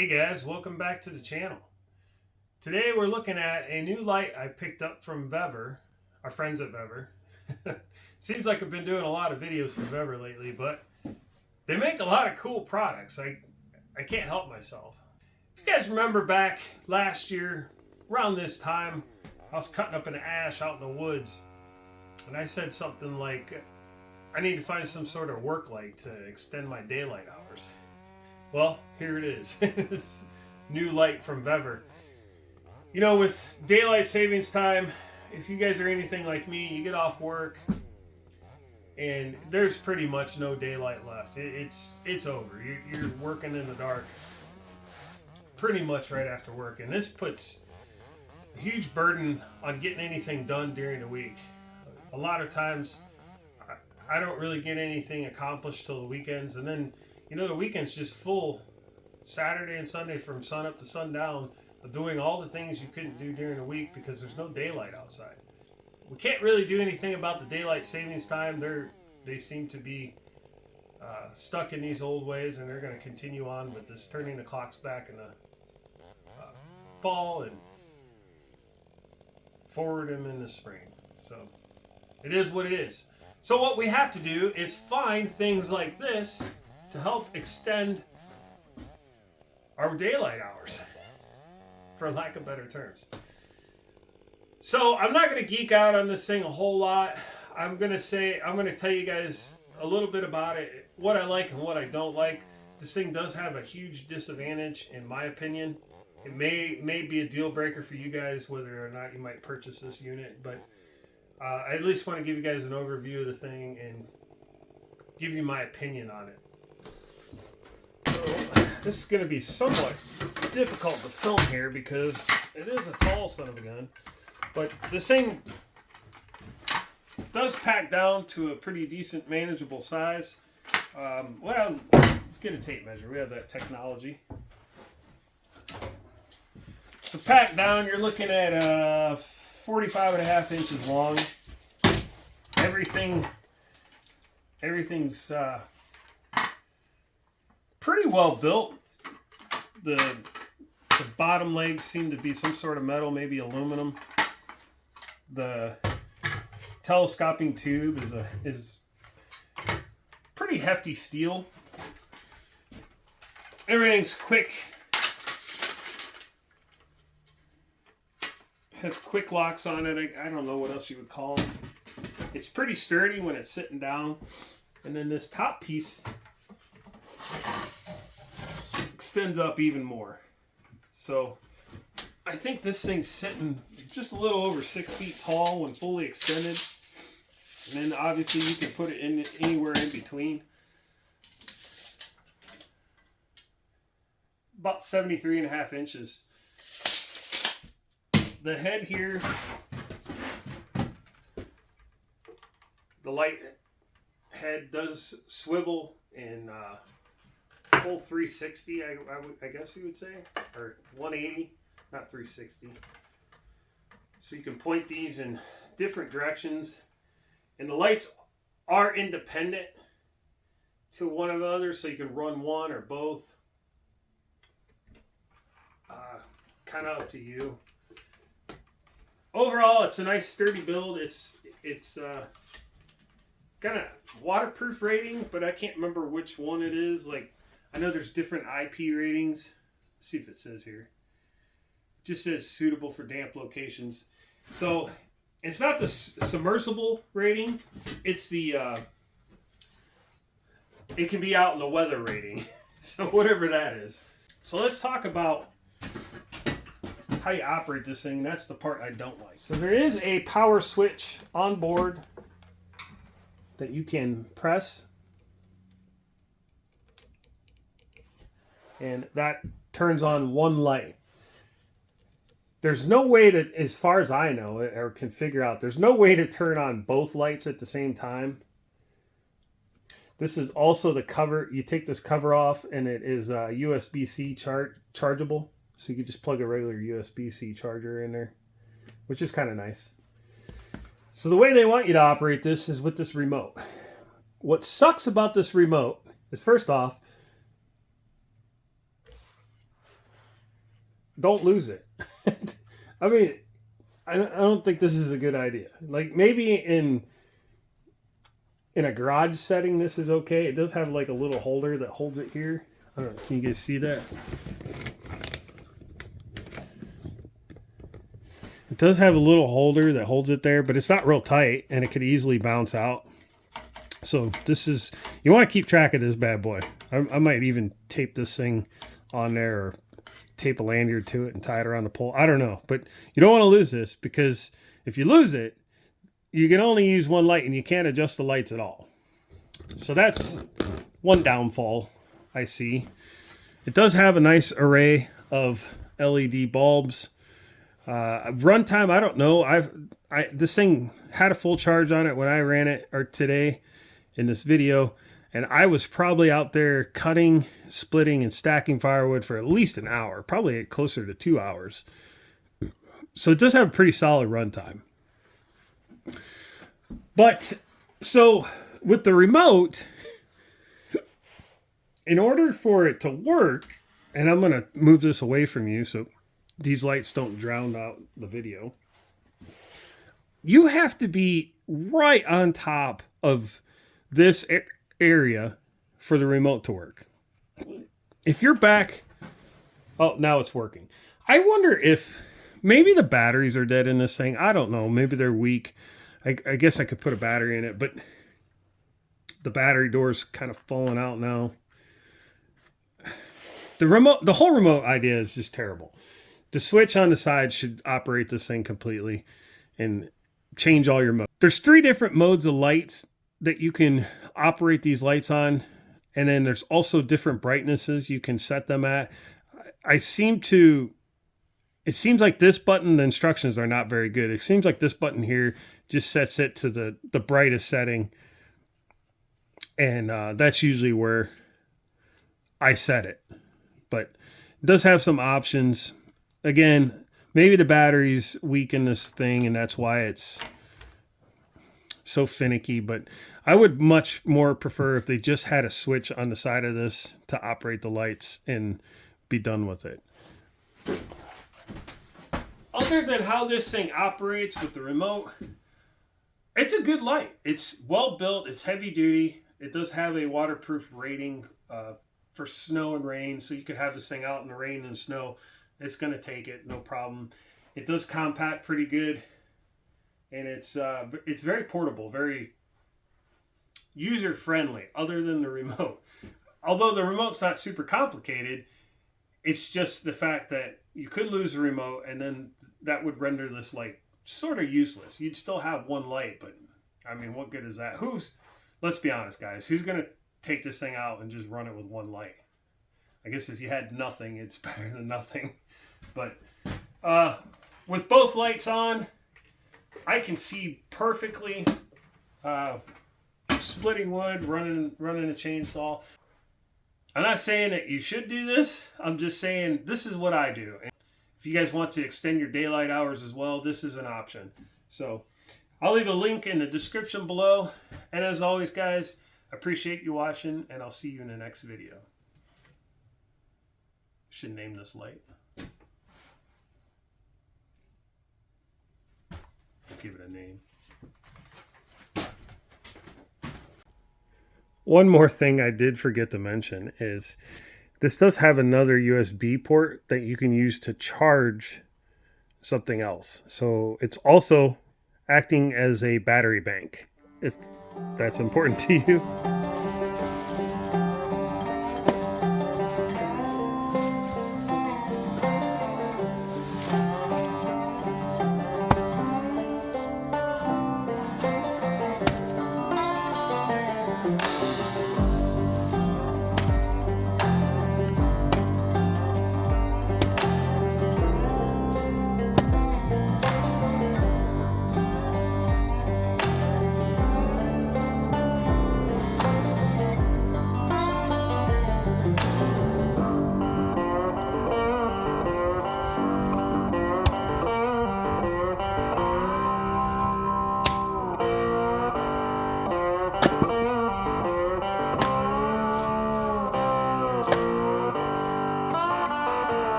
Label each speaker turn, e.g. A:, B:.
A: Hey guys, welcome back to the channel. Today we're looking at a new light I picked up from Vevor, our friends at Vevor. Seems like I've been doing a lot of videos for Vevor lately, but they make a lot of cool products. I can't help myself. If you guys remember back last year, around this time, I was cutting up an ash out in the woods, and I said something like, I need to find some sort of work light to extend my daylight hours. Well, here it is. This new light from Vevor. You know, with daylight savings time, if you guys are anything like me, you get off work and there's pretty much no daylight left. It's over. You're working in the dark pretty much right after work. And this puts a huge burden on getting anything done during the week. A lot of times, I don't really get anything accomplished till the weekends. And then, you know, the weekend's just full Saturday and Sunday from sun up to sundown of doing all the things you couldn't do during the week because there's no daylight outside. We can't really do anything about the daylight savings time. They seem to be stuck in these old ways, and they're going to continue on with this turning the clocks back in the fall and forward them in the spring. So it is what it is. So what we have to do is find things like this to help extend our daylight hours, for lack of better terms. So I'm not going to geek out on this thing a whole lot. I'm going to tell you guys a little bit about it, what I like and what I don't like. This thing does have a huge disadvantage, in my opinion. It may be a deal breaker for you guys, whether or not you might purchase this unit, but I at least want to give you guys an overview of the thing and give you my opinion on it. This is going to be somewhat difficult to film here because it is a tall son of a gun. But this thing does pack down to a pretty decent, manageable size. Well, let's get a tape measure. We have that technology. So packed down, you're looking at 45 and a half inches long. Everything's pretty well built. The bottom legs seem to be some sort of metal, maybe aluminum. The telescoping tube is pretty hefty steel. Everything's quick. Has quick locks on it. I don't know what else you would call them. It's pretty sturdy when it's sitting down. And then this top piece extends up even more. So I think this thing's sitting just a little over 6 feet tall when fully extended. And then obviously you can put it in anywhere in between. About 73 and a half inches. The head here, the light head does swivel in full 360, I guess you would say, or 180, not 360. So you can point these in different directions, and the lights are independent to one another, so you can run one or both. Kind of up to you. Overall, it's a nice sturdy build. It's got a waterproof rating, but I can't remember which one it is. Like, I know there's different IP ratings. Let's see if it says here. It just says suitable for damp locations. So it's not the submersible rating. It's the it can be out in the weather rating. So whatever that is. So let's talk about how you operate this thing. That's the part I don't like. So there is a power switch on board that you can press, and that turns on one light. There's no way to, as far as I know or can figure out, there's no way to turn on both lights at the same time. This is also the cover. You take this cover off and it is USB-C chargeable. So you can just plug a regular USB-C charger in there, which is kind of nice. So the way they want you to operate this is with this remote. What sucks about this remote is, first off, don't lose it. I mean, I don't think this is a good idea. Like maybe in a garage setting, this is okay. It does have like a little holder that holds it here. I don't know. Can you guys see that? It does have a little holder that holds it there, but it's not real tight and it could easily bounce out. So this is, you want to keep track of this bad boy. I might even tape this thing on there or tape a lanyard to it and tie it around the pole. I don't know, but you don't want to lose this, because if you lose it, you can only use one light and you can't adjust the lights at all. So that's one downfall I see. It does have a nice array of LED bulbs. Runtime, I don't know. This thing had a full charge on it when I ran it, or today in this video, and I was probably out there cutting, splitting, and stacking firewood for at least an hour, probably closer to 2 hours. So it does have a pretty solid runtime. But so with the remote, in order for it to work, and I'm going to move this away from you so these lights don't drown out the video, you have to be right on top of this area for the remote to work. If you're back, oh, now it's working. I wonder if maybe the batteries are dead in this thing. I don't know. Maybe they're weak. I guess I could put a battery in it, but the battery door's kind of falling out now. The whole remote idea is just terrible. The switch on the side should operate this thing completely and change all your modes. There's 3 different modes of lights that you can operate these lights on. And then there's also different brightnesses you can set them at. It seems like this button, the instructions are not very good. It seems like this button here just sets it to the brightest setting. And that's usually where I set it. But it does have some options. Again, maybe the batteries weaken this thing and that's why it's so finicky. But I would much more prefer if they just had a switch on the side of this to operate the lights and be done with it. Other than how this thing operates with the remote, it's a good light. It's well built. It's heavy duty. It does have a waterproof rating for snow and rain, so you could have this thing out in the rain and snow. It's going to take it, no problem. It does compact pretty good, and it's very portable, very user friendly. Other than the remote, although the remote's not super complicated, it's just the fact that you could lose the remote, and then that would render this light sort of useless. You'd still have one light, but I mean, what good is that? Let's be honest, guys. Who's going to take this thing out and just run it with one light? I guess if you had nothing, it's better than nothing. But with both lights on, I can see perfectly. Splitting wood, running a chainsaw. I'm not saying that you should do this. I'm just saying this is what I do. And if you guys want to extend your daylight hours as well, this is an option. So I'll leave a link in the description below. And as always, guys, I appreciate you watching, and I'll see you in the next video. Should name this light. Give it a name. One more thing I did forget to mention is this does have another USB port that you can use to charge something else. So it's also acting as a battery bank, if that's important to you.